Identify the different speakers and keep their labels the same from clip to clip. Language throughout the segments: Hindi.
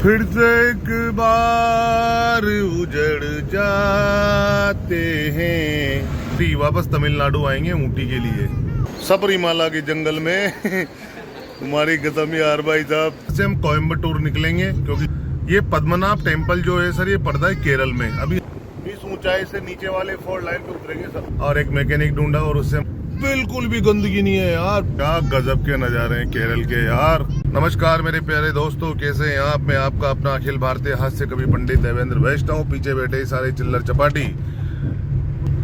Speaker 1: फिर से एक बार उजड़ जाते हैं। वापस तमिलनाडु आएंगे ऊटी के लिए, सबरीमाला के जंगल में। हमारी कसम यार भाई साहब से हम कोयम्बटूर निकलेंगे, क्योंकि ये पद्मनाभ टेम्पल जो है सर ये पड़ता है केरल में। अभी इस ऊंचाई से नीचे वाले 4 लाइन पे उतरेंगे सर, और एक मैकेनिक ढूंढा और उससे बिल्कुल भी गंदगी नहीं है यार। क्या गजब के नजारे हैं केरल के यार। नमस्कार मेरे प्यारे दोस्तों, कैसे हैं आप? मैं आपका अपना अखिल भारतीय हास्य कवि पंडित देवेंद्र वैष्णव। पीछे बैठे सारे चिल्लर चपाटी,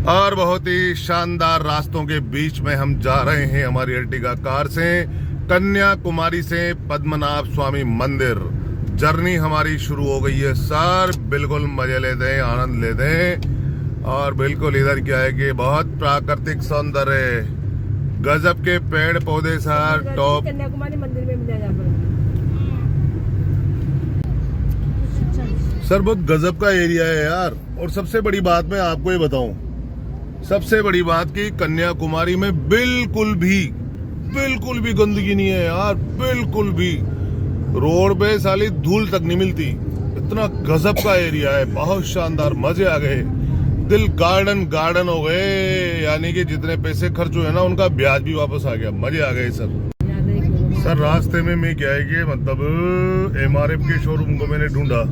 Speaker 1: और बहुत ही शानदार रास्तों के बीच में हम जा रहे हैं हमारी अर्टिगा कार से कन्याकुमारी से पद्मनाभ स्वामी मंदिर। जर्नी हमारी शुरू हो गई है सर, बिल्कुल मजे लेते हैं, आनंद लेते हैं। और बिल्कुल इधर क्या है कि बहुत प्राकृतिक सौंदर्य, गजब के पेड़ पौधे सर, टॉप
Speaker 2: कन्याकुमारी मंदिर में मिला
Speaker 1: सर, बहुत गजब का एरिया है यार। और सबसे बड़ी बात मैं आपको ये बताऊं, सबसे बड़ी बात कि कन्याकुमारी में बिल्कुल भी गंदगी नहीं है यार, बिल्कुल भी। रोड पे साली धूल तक नहीं मिलती, इतना गजब का एरिया है, बहुत शानदार, मजे आ गए। दिल गार्डन हो गए, यानी कि जितने पैसे खर्च हुए ना उनका ब्याज भी वापस आ गया, मजे आ गए सर। सर रास्ते में मैं क्या है कि मतलब MRF के शोरूम को मैंने ढूंढा।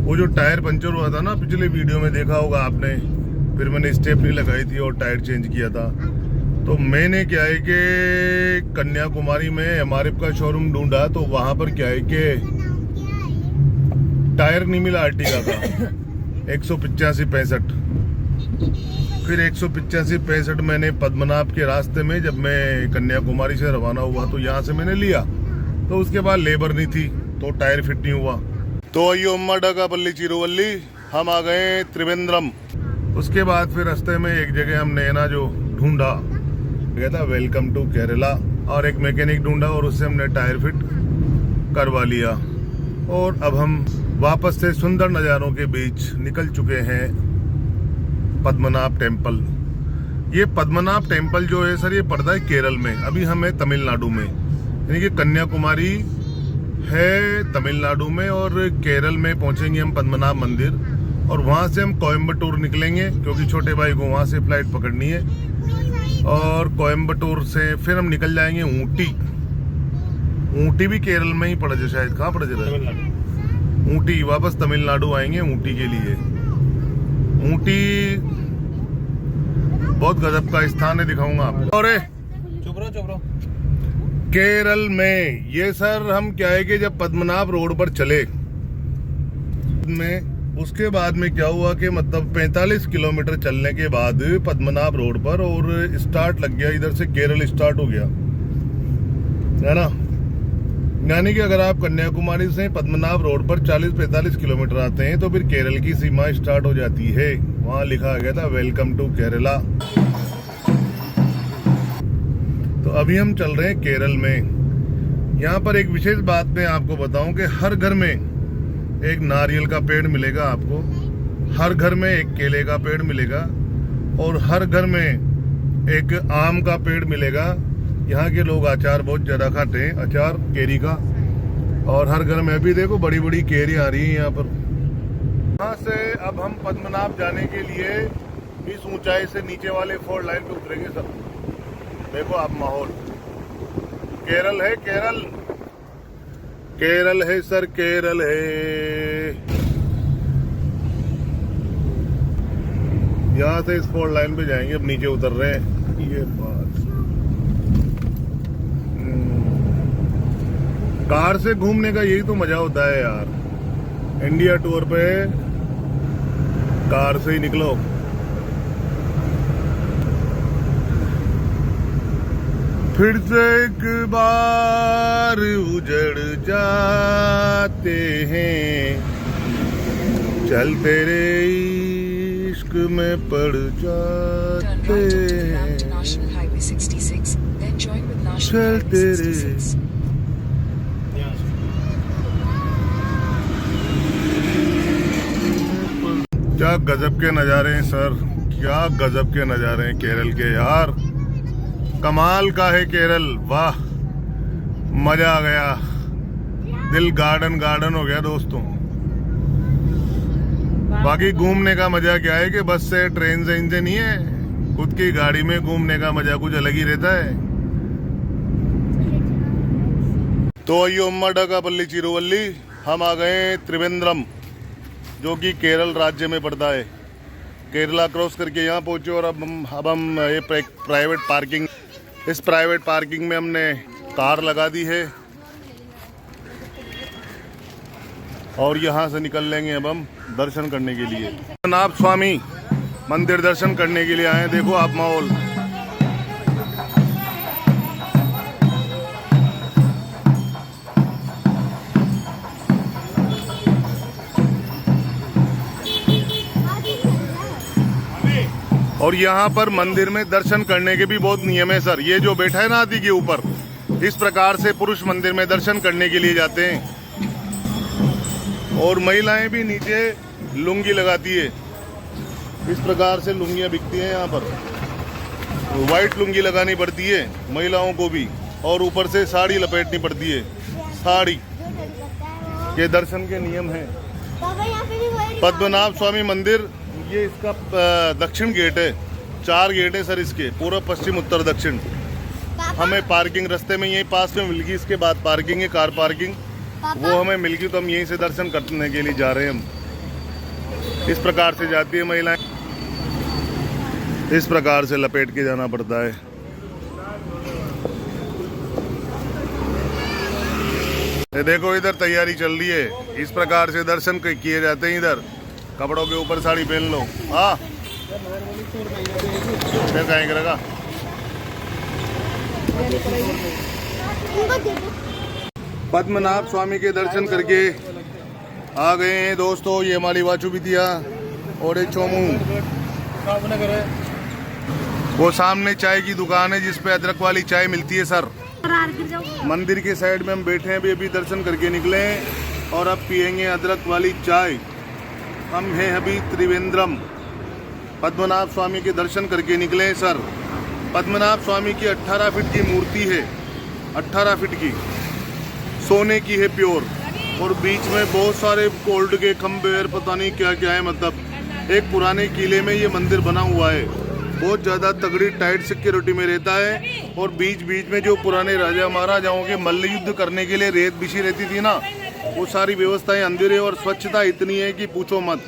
Speaker 1: वो जो टायर पंचर हुआ था ना, पिछले वीडियो में देखा होगा आपने, फिर मैंने स्टेपनी लगाई थी और टायर चेंज किया था। तो मैंने क्या है कि कन्याकुमारी में MRF का शोरूम ढूंढा, तो वहां पर क्या है कि टायर नहीं मिला अर्टिगा का। 185-65, फिर 185-65 मैंने पद्मनाभ के रास्ते में, जब मैं कन्याकुमारी से रवाना हुआ तो यहाँ से मैंने लिया, तो उसके बाद लेबर नहीं थी तो टायर फिट नहीं हुआ। तो अयो अम्मा डगा बल्ली चिरुवल्ली, हम आ गए त्रिवेंद्रम। उसके बाद फिर रास्ते में एक जगह हमने ना जो ढूंढा, गया था वेलकम टू केरला, और एक मैकेनिक ढूंढा और उससे हमने टायर फिट करवा लिया। और अब हम वापस से सुंदर नज़ारों के बीच निकल चुके हैं पद्मनाभ टेम्पल। ये पद्मनाभ टेम्पल जो है सर ये पड़ता है केरल में, अभी हम हैं तमिलनाडु में, यानी कि कन्याकुमारी है तमिलनाडु में और केरल में पहुंचेंगे हम पद्मनाभ मंदिर। और वहां से हम कोयम्बटूर निकलेंगे, क्योंकि छोटे भाई को वहां से फ्लाइट पकड़नी है। और कोयम्बटूर से फिर हम निकल जाएंगे ऊटी। ऊटी भी केरल में ही पड़ा जाए शायद, कहाँ पड़ा जाए? ऊटी, वापस तमिलनाडु आएंगे ऊटी के लिए। ऊटी बहुत गजब का स्थान है, दिखाऊंगा आपको। और
Speaker 2: चुप रहो।
Speaker 1: केरल में ये सर हम क्या है कि जब पद्मनाभ रोड पर चले में, उसके बाद में क्या हुआ कि मतलब 45 किलोमीटर चलने के बाद पद्मनाभ रोड पर और स्टार्ट लग गया, इधर से केरल स्टार्ट हो गया है ना। यानी कि अगर आप कन्याकुमारी से पद्मनाभ रोड पर 40-45 किलोमीटर आते हैं तो फिर केरल की सीमा स्टार्ट हो जाती है। वहां लिखा गया था वेलकम टू केरला। तो अभी हम चल रहे हैं केरल में। यहाँ पर एक विशेष बात मैं आपको बताऊं कि हर घर में एक नारियल का पेड़ मिलेगा आपको, हर घर में एक केले का पेड़ मिलेगा, और हर घर में एक आम का पेड़ मिलेगा। यहाँ के लोग अचार बहुत ज्यादा खाते हैं, अचार केरी का, और हर घर में भी देखो बड़ी बड़ी केरी आ रही है यहाँ पर। यहाँ से अब हम पद्मनाभ जाने के लिए इस ऊंचाई से नीचे वाले 4 लाइन पे उतरेंगे सब। देखो आप माहौल, केरल है, केरल है सर, केरल है। यहाँ से इस 4 लाइन पे जाएंगे, अब नीचे उतर रहे हैं। ये बात कार से घूमने का यही तो मजा होता है यार। इंडिया टूर पे कार से ही निकलो। फिर से एक बार उजड़ जाते हैं, चल तेरे इश्क में पड़ जाते हैं, चल तेरे। क्या गजब के नज़ारे हैं सर, क्या गजब के नज़ारे हैं केरल के यार। कमाल का है केरल, वाह मजा आ गया। दिल गार्डन गार्डन हो गया दोस्तों। बाकी घूमने का मजा क्या है कि बस से ट्रेन से इनसे नहीं है, खुद की गाड़ी में घूमने का मजा कुछ अलग ही रहता है। तो अयो अम्मा डकापल्ली चिरुवल्ली, हम आ गए त्रिवेंद्रम, जो कि केरल राज्य में पड़ता है। केरला क्रॉस करके यहाँ पहुंचे और अब हम ये प्राइवेट पार्किंग, इस प्राइवेट पार्किंग में हमने कार लगा दी है और यहाँ से निकल लेंगे अब हम दर्शन करने के लिए। पद्मनाभ स्वामी मंदिर दर्शन करने के लिए आए। देखो आप माहौल, और यहाँ पर मंदिर में दर्शन करने के भी बहुत नियम है सर। ये जो बैठा है ना हाथी के ऊपर, इस प्रकार से पुरुष मंदिर में दर्शन करने के लिए जाते हैं और महिलाएं भी नीचे लुंगी लगाती है। इस प्रकार से लुंगियां बिकती हैं यहाँ पर, वाइट लुंगी लगानी पड़ती है महिलाओं को भी, और ऊपर से साड़ी लपेटनी पड़ती है। साड़ी के दर्शन के नियम हैं। पद्मनाभ स्वामी मंदिर, ये इसका दक्षिण गेट है। 4 गेट है सर इसके, पूर्व पश्चिम उत्तर दक्षिण। हमें पार्किंग रास्ते में यहीं पास में मिल गई, इसके बाद पार्किंग है, कार पार्किंग, वो हमें मिल गई, तो हम यहीं से दर्शन करने के लिए जा रहे हैं। हम इस प्रकार से जाती है महिलाएं, इस प्रकार से लपेट के जाना पड़ता है। ये देखो इधर तैयारी चल रही है, इस प्रकार से दर्शन किए जाते हैं। इधर कपड़ों के ऊपर साड़ी पहन लो। हाँ फिर कहीं करेगा। पद्मनाभ स्वामी के दर्शन करके आ गए हैं दोस्तों। ये हमारी वाचू बिटिया और एक चोमू, वो सामने चाय की दुकान है जिसपे अदरक वाली चाय मिलती है सर। मंदिर के साइड में हम बैठे हैं, अभी दर्शन करके निकले हैं और अब पियेंगे अदरक वाली चाय। हम हैं अभी त्रिवेंद्रम, पद्मनाभ स्वामी के दर्शन करके निकले हैं सर। पद्मनाभ स्वामी की 18 फीट की मूर्ति है, 18 फीट की, सोने की है प्योर, और बीच में बहुत सारे गोल्ड के खंबे और पता नहीं क्या क्या है। मतलब एक पुराने किले में ये मंदिर बना हुआ है, बहुत ज़्यादा तगड़ी टाइट सिक्योरिटी में रहता है। और बीच बीच में जो पुराने राजा महाराजाओं के मल्ल युद्ध करने के लिए रेत बिछी रहती थी ना, वो सारी व्यवस्थाएं अंदर है। और स्वच्छता इतनी है कि पूछो मत।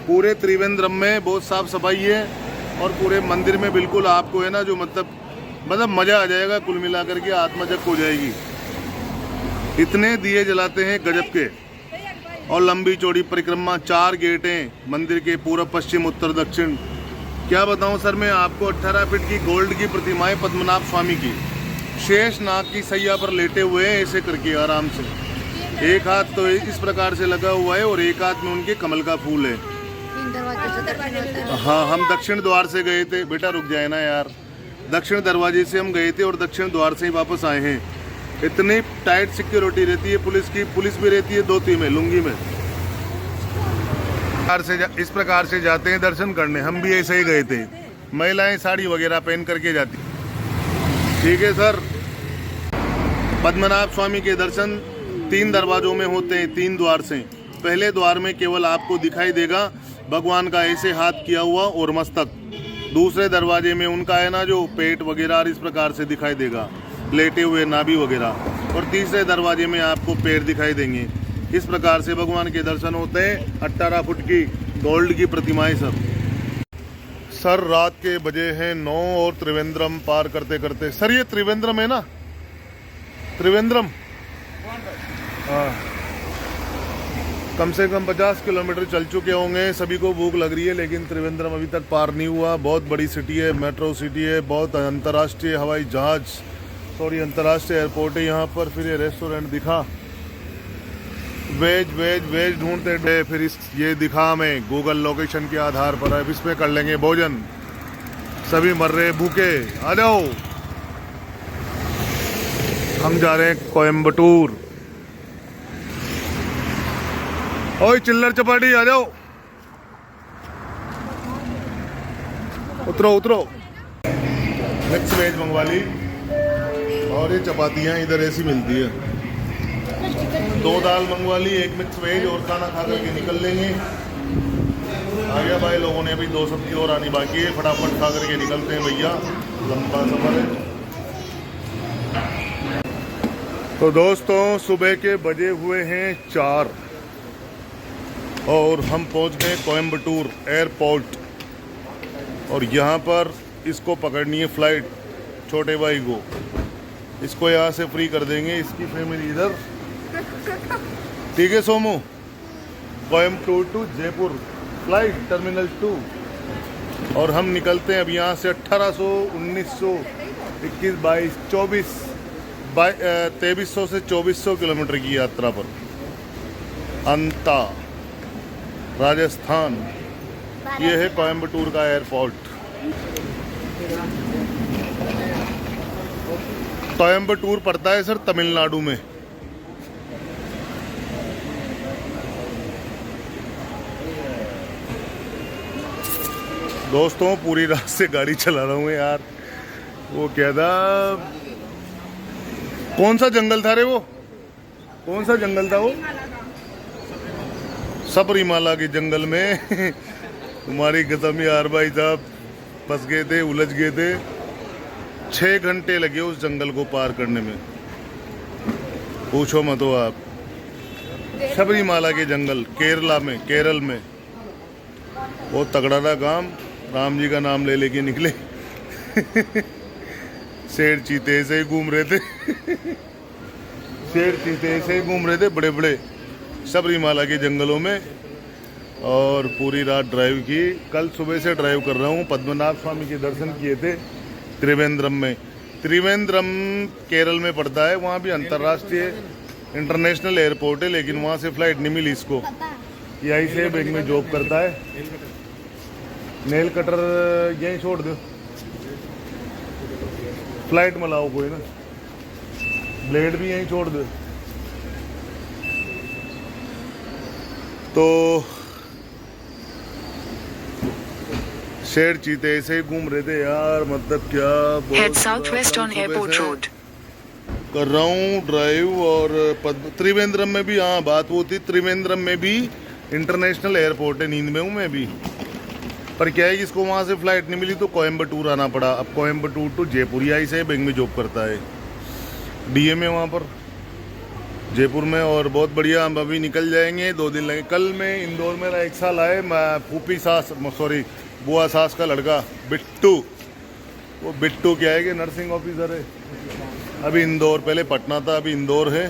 Speaker 1: पूरे त्रिवेंद्रम में बहुत साफ सफाई है और पूरे मंदिर में बिल्कुल आपको है ना जो मतलब मजा आ जाएगा। कुल मिलाकर के आत्मा जग हो जाएगी। इतने दिए जलाते हैं गजब के, और लंबी चौड़ी परिक्रमा, 4 गेट हैं मंदिर के, पूर्व पश्चिम उत्तर दक्षिण। क्या बताऊं सर मैं आपको, 18 फीट की गोल्ड की प्रतिमाएं पद्मनाभ स्वामी की, शेष नाग की सैया पर लेटे हुए हैं ऐसे करके आराम से। एक हाथ तो इस प्रकार से लगा हुआ है और एक हाथ में उनके कमल का फूल है। हाँ हम दक्षिण द्वार से गए थे, बेटा रुक जाए ना यार, दक्षिण दरवाजे से हम गए थे और दक्षिण द्वार से ही वापस आए हैं। इतनी टाइट सिक्योरिटी रहती है पुलिस की, पुलिस भी रहती है धोती में, लुंगी में। इस प्रकार से जाते हैं दर्शन करने। हम भी ऐसे ही गए थे, महिलाएं साड़ी वगैरह पहन करके जाती। ठीक है सर। पद्मनाभ स्वामी के दर्शन 3 दरवाजों में होते हैं, 3 द्वार से। पहले द्वार में केवल आपको दिखाई देगा भगवान का ऐसे हाथ किया हुआ और मस्तक। दूसरे दरवाजे में उनका है ना जो पेट वगैरह इस प्रकार से दिखाई देगा, लेटे हुए नाभि वगैरह। और तीसरे दरवाजे में आपको पैर दिखाई देंगे। इस प्रकार से भगवान के दर्शन होते हैं। 18 फुट की गोल्ड की प्रतिमाएं सर। रात के बजे हैं 9 और त्रिवेंद्रम पार करते करते, सर ये त्रिवेंद्रम है ना, त्रिवेंद्रम, हाँ, कम से कम 50 किलोमीटर चल चुके होंगे। सभी को भूख लग रही है लेकिन त्रिवेंद्रम अभी तक पार नहीं हुआ। बहुत बड़ी सिटी है, मेट्रो सिटी है, बहुत अंतर्राष्ट्रीय हवाई जहाज, सॉरी अंतर्राष्ट्रीय एयरपोर्ट है यहाँ पर। फिर ये रेस्टोरेंट दिखा, वेज ढूंढते फिर ये दिखा हमें गूगल लोकेशन के आधार पर। अब इसमें कर लेंगे भोजन, सभी मर रहे भूखे। आ जाओ, हम जा रहे हैं कोयम्बटूर। ओए चिल्लर चपाटी आ जाओ, उतरो। मिक्स वेज मंगवा ली और ये चपातियाँ इधर ऐसी मिलती है। 2 दाल मंगवा ली, 1 मिक्स वेज और खाना खा करके निकल लेंगे। आ गया भाई, लोगों ने अभी 2 सब्जी और आनी बाकी है, फटाफट खा करके निकलते हैं भैया, लंबा सफर है। तो दोस्तों सुबह के बजे हुए हैं 4 और हम पहुंच गए कोयम्बटूर एयरपोर्ट और यहाँ पर इसको पकड़नी है फ्लाइट, छोटे भाई को। इसको यहाँ से फ्री कर देंगे, इसकी फैमिली इधर। ठीक है Somu, Coimbatore to Jaipur flight terminal 2 और हम निकलते हैं अब यहाँ से 1800, 1900, 21, 22, 24, 2300 से 2400 किलोमीटर की यात्रा पर अंता राजस्थान। ये है कोयम्बटूर का एयरपोर्ट। कोयम्बटूर पड़ता है सर तमिलनाडु में। दोस्तों पूरी रात से गाड़ी चला रहा हूँ यार। वो क्या था, कौन सा जंगल था रे, वो कौन सा जंगल था वो? सबरीमाला के जंगल में हमारी कसम यार भाई साहब फंस गए थे, उलझ गए थे। 6 घंटे लगे उस जंगल को पार करने में, पूछो मत हो आप। सबरीमाला के जंगल केरल में बहुत तगड़ा था काम। राम जी का नाम ले लेके निकले शेर चीते ऐसे ही घूम रहे थे शेर चीते ऐसे ही घूम रहे थे बड़े बड़े सबरीमाला के जंगलों में। और पूरी रात ड्राइव की। कल सुबह से ड्राइव कर रहा हूँ। पद्मनाभ स्वामी के दर्शन किए थे त्रिवेंद्रम में। त्रिवेंद्रम केरल में पड़ता है, वहाँ भी अंतर्राष्ट्रीय इंटरनेशनल एयरपोर्ट है, लेकिन वहाँ से फ्लाइट नहीं मिली इसको। यहीं से बैंक में जॉब करता है। नेल कटर यहीं छोड़ दो, फ्लाइट में लाओ कोई ना, ब्लेड भी यहीं छोड़ दो। तो शेर चीते ऐसे ही घूम रहे थे यार, मतलब क्या।
Speaker 3: Head southwest on airport road.
Speaker 1: कर रहा हूँ ड्राइव। और त्रिवेंद्रम में भी, हाँ बात वो थी, त्रिवेंद्रम में भी इंटरनेशनल एयरपोर्ट है। नींद में हूँ मैं भी, पर क्या है कि इसको वहाँ से फ्लाइट नहीं मिली तो कोयम्बटूर आना पड़ा। अब कोयम्बटूर टू जयपुर, यहीं से बैंक में जॉब करता है, डीएम है वहाँ पर जयपुर में। और बहुत बढ़िया, हम अभी निकल जाएंगे, 2 दिन लगेंगे। कल मैं इंदौर में 1 साल आए, फूफी सास, सॉरी बुआ सास का लड़का बिट्टू। वो बिट्टू क्या है कि नर्सिंग ऑफिसर है। अभी इंदौर, पहले पटना था, अभी इंदौर है।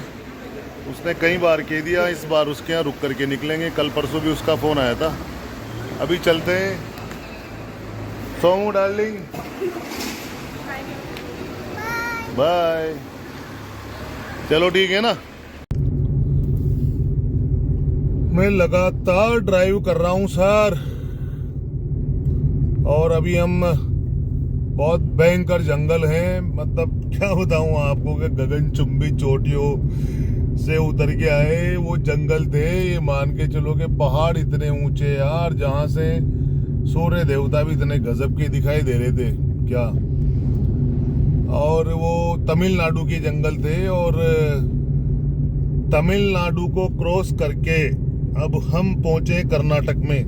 Speaker 1: उसने कई बार कह दिया, इस बार उसके यहाँ रुक करके निकलेंगे। कल परसों भी उसका फ़ोन आया था। अभी चलते हैं सोमू डार्लिंग, बाय। चलो ठीक है ना। मैं लगातार ड्राइव कर रहा हूँ सर, और अभी हम बहुत भयंकर जंगल हैं। मतलब क्या बताऊँ आपको कि गगनचुंबी चोटियों से उतर के आए वो जंगल थे। ये मान के चलो कि पहाड़ इतने ऊंचे यार, जहाँ से सूर्य देवता भी इतने गजब के दिखाई दे रहे थे क्या। और वो तमिलनाडु के जंगल थे। और तमिलनाडु को क्रॉस करके अब हम पहुंचे कर्नाटक में।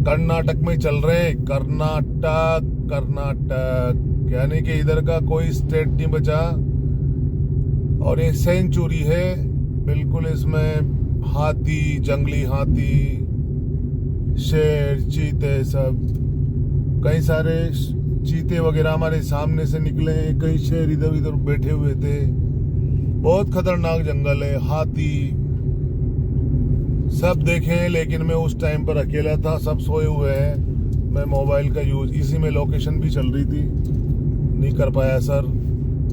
Speaker 1: कर्नाटक में चल रहे, कर्नाटक यानी कि इधर का कोई स्टेट नहीं बचा। और ये सेंचुरी है बिल्कुल। इसमें हाथी, जंगली हाथी, शेर, चीते, सब कई सारे चीते वगैरह हमारे सामने से निकले हैं। कई शेर इधर इधर बैठे हुए थे। बहुत खतरनाक जंगल है। हाथी सब देखे, लेकिन मैं उस टाइम पर अकेला था, सब सोए हुए हैं। मैं मोबाइल का यूज, इसी में लोकेशन भी चल रही थी, नहीं कर पाया सर।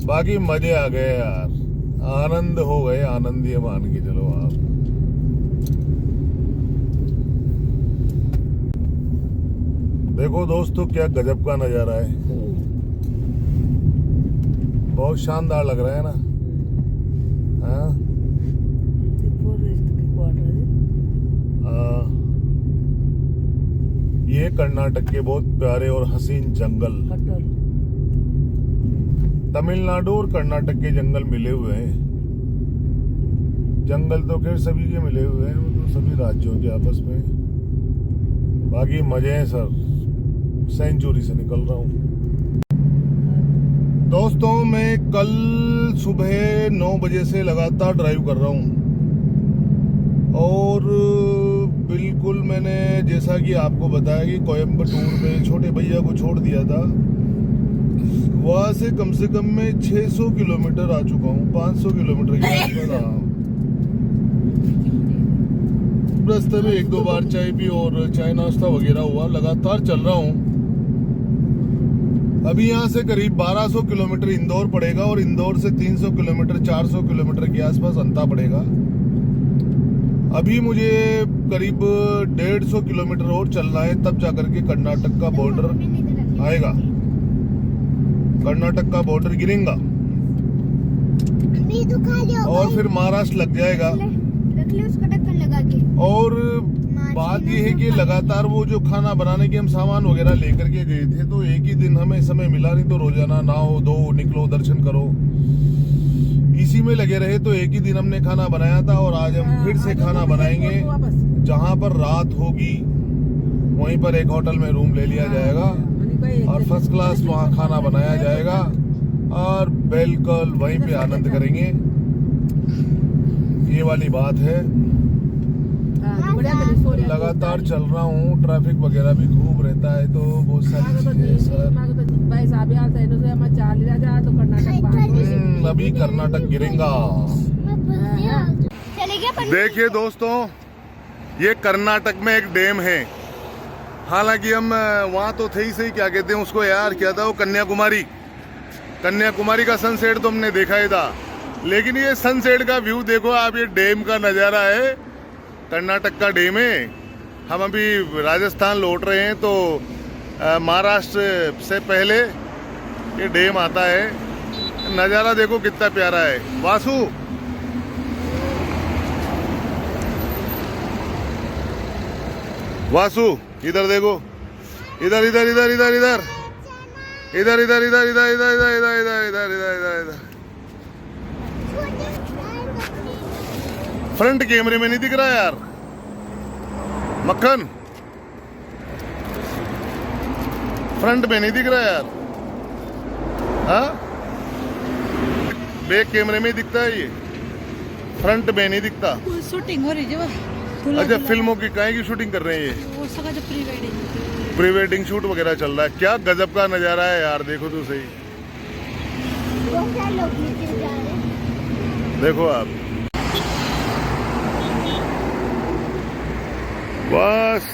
Speaker 1: बाकी मजे आ गए यार, आनंद हो गए, आनंद ये मान के चलो आप। देखो दोस्तों क्या गजब का नजारा है, बहुत शानदार लग रहा है ना। हाँ ये कर्नाटक के बहुत प्यारे और हसीन जंगल, तमिलनाडु और कर्नाटक के जंगल मिले हुए हैं। जंगल तो खैर सभी के मिले हुए हैं, मतलब सभी राज्यों के आपस में। बाकी मजे हैं सर, सेंचुरी से निकल रहा हूँ। दोस्तों मैं कल सुबह 9 बजे से लगातार ड्राइव कर रहा हूँ और बिल्कुल मैंने जैसा कि आपको बताया कि कोयम्बटूर में छोटे भैया को छोड़ दिया था, वहां से कम मैं 600 किलोमीटर आ चुका हूँ, 500 किलोमीटर के आसपास रहा हूँ। रास्ते में 1-2 बार चाय पी और चाय नाश्ता वगैरह हुआ, लगातार चल रहा हूँ। अभी यहाँ से करीब 1200 किलोमीटर इंदौर पड़ेगा और इंदौर से 300 किलोमीटर 400 किलोमीटर के आसपास अंता पड़ेगा। अभी मुझे करीब 150 किलोमीटर और चलना है, तब जाकर के कर्नाटक का बॉर्डर आएगा, कर्नाटक का बॉर्डर गिरेगा और फिर महाराष्ट्र लग जाएगा। और बात यह है कि लगातार वो जो खाना बनाने के हम सामान वगैरह लेकर के गए थे, तो एक ही दिन हमें समय मिला नहीं, तो रोजाना नहाओ धो निकलो दर्शन करो, इसी में लगे रहे। तो एक ही दिन हमने खाना बनाया था और आज हम फिर से खाना बनाएंगे। जहां पर रात होगी वहीं पर एक होटल में रूम ले लिया जाएगा और फर्स्ट क्लास वहां खाना बनाया जाएगा और बिल्कुल वहीं पे आनंद करेंगे। ये वाली बात है। लगातार चल रहा हूँ, ट्रैफिक वगैरह भी खूब रहता है, तो बहुत सारी चीजें सर। अभी कर्नाटक गिरेगा। देखिए दोस्तों, ये कर्नाटक में एक डैम है। हालांकि हम वहाँ तो थे ही सही, क्या कहते हैं उसको यार, क्या था वो, कन्याकुमारी का सनसेट तो हमने देखा ही था, लेकिन ये सनसेट का व्यू देखो आप, ये डैम का नज़ारा है, कर्नाटक का डैम है। हम अभी राजस्थान लौट रहे हैं, तो महाराष्ट्र से पहले ये डैम आता है। नज़ारा देखो कितना प्यारा है। वासु इधर देखो, इधर इधर इधर इधर इधर इधर इधर इधर इधर इधर इधर इधर इधर इधर इधर फ्रंट कैमरे में नहीं दिख रहा यार मक्खन, फ्रंट में नहीं दिख रहा यार। हाँ, बैक कैमरे में दिखता है, ये फ्रंट में नहीं दिखता।
Speaker 4: शूटिंग हो रही है।
Speaker 1: अच्छा, फिल्मों की काहे की शूटिंग कर रहे हैं ये?
Speaker 4: वो सगा जो
Speaker 1: प्री वेडिंग शूट वगैरह चल रहा है। क्या गजब का नजारा है यार, देखो तो सही, देखो आप। बस